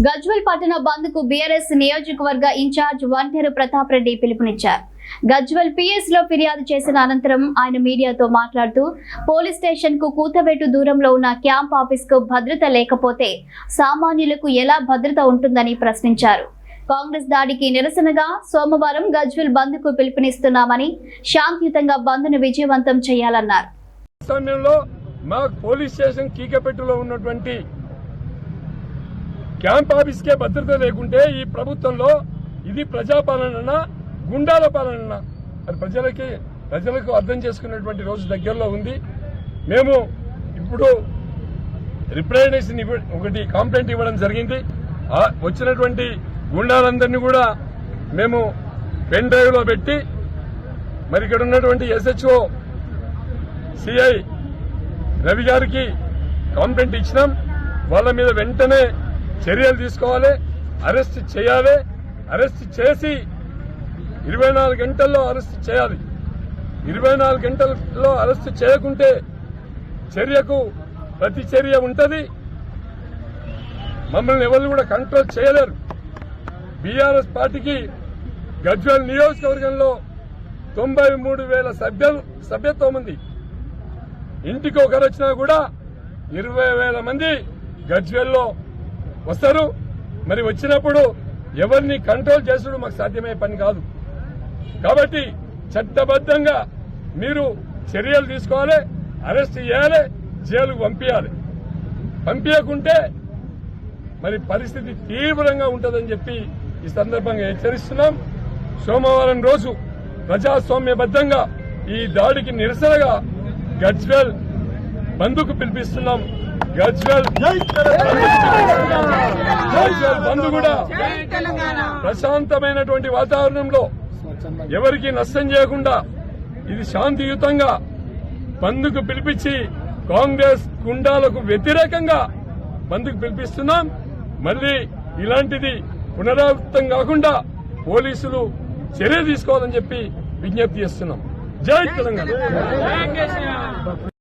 గజ్వేల్ పట్టణ బంద్ కు బీఆర్ఎస్ నియోజకవర్గ ఇన్ఛార్జ్ వంటేరు ప్రతాప్ రెడ్డి పిలుపునిచ్చారు. గజ్వేల్ పిఎస్ లో ఫిర్యాదు చేసిన అనంతరం ఆయన మీడియాతో మాట్లాడుతూ పోలీస్ స్టేషన్ కు కూతవేటు దూరంలో ఉన్న క్యాంప్ ఆఫీస్ కు భద్రత లేకపోతే సామాన్యులకు ఎలా భద్రత ఉంటుందని ప్రశ్నించారు. కాంగ్రెస్ దాడికి నిరసనగా సోమవారం గజ్వేల్ బంద్ కు పిలుపునిస్తున్నామని, శాంతియుతంగా బంద్ ను విజయవంతం చేయాలన్నారు. పోలీస్ స్టేషన్ కీకపెట్టులో ఉన్నటువంటి క్యాంప్ ఆఫీస్కే భద్రత లేకుంటే ఈ ప్రభుత్వంలో ఇది ప్రజాపాలన గుండాల పాలన అది ప్రజలకు అర్థం చేసుకునేటువంటి రోజు దగ్గరలో ఉంది. మేము ఇప్పుడు రిప్రజెంటేషన్ ఒకటి కంప్లైంట్ ఇవ్వడం జరిగింది. వచ్చినటువంటి గుండాలందరినీ కూడా మేము పెన్ డ్రైవ్ లో పెట్టి మరి ఇక్కడ ఉన్నటువంటి SHO CI రవి గారికి కంప్లైంట్ ఇచ్చినాం. వాళ్ళ మీద వెంటనే చర్యలు తీసుకోవాలి, అరెస్ట్ చేయాలి. అరెస్ట్ చేసి 24 గంటల్లో అరెస్ట్ చేయాలి. 24 గంటల్లో అరెస్ట్ చేయకుంటే చర్యకు ప్రతి చర్య ఉంటుంది. మమ్మల్ని ఎవరు కూడా కంట్రోల్ చేయలేరు. బీఆర్ఎస్ పార్టీకి గజ్వేల్ నియోజకవర్గంలో 93,000 సభ్యత్వం ఉంది. ఇంటికి ఒకరు వచ్చినా కూడా 20,000 మంది గజ్వేల్లో వస్తారు. మరి వచ్చినప్పుడు ఎవరిని కంట్రోల్ చేసుడు మాకు సాధ్యమయ్యే పని కాదు. కాబట్టి చట్టబద్ధంగా మీరు చర్యలు తీసుకోవాలి, అరెస్ట్ చేయాలి, జైలుకు పంపించాలి. పంపించకుంటే మరి పరిస్థితి తీవ్రంగా ఉంటుందని చెప్పి ఈ సందర్భంగా హెచ్చరిస్తున్నాం. సోమవారం రోజు ప్రజాస్వామ్యబద్ధంగా ఈ దాడికి నిరసనగా గజ్వేల్ బంద్కు పిలిపిస్తున్నాం. గజ్వేల్ బంద్ కూడా ప్రశాంతమైనటువంటి వాతావరణంలో ఎవరికి నష్టం చేయకుండా ఇది శాంతియుతంగా బంద్కు పిలిపించి కాంగ్రెస్ గుండాలకు వ్యతిరేకంగా బంద్కు పిలిపిస్తున్నాం. మళ్లీ ఇలాంటిది పునరావృతం కాకుండా పోలీసులు చర్య తీసుకోవాలని చెప్పి విజ్ఞప్తి చేస్తున్నాం. జై తెలంగాణ.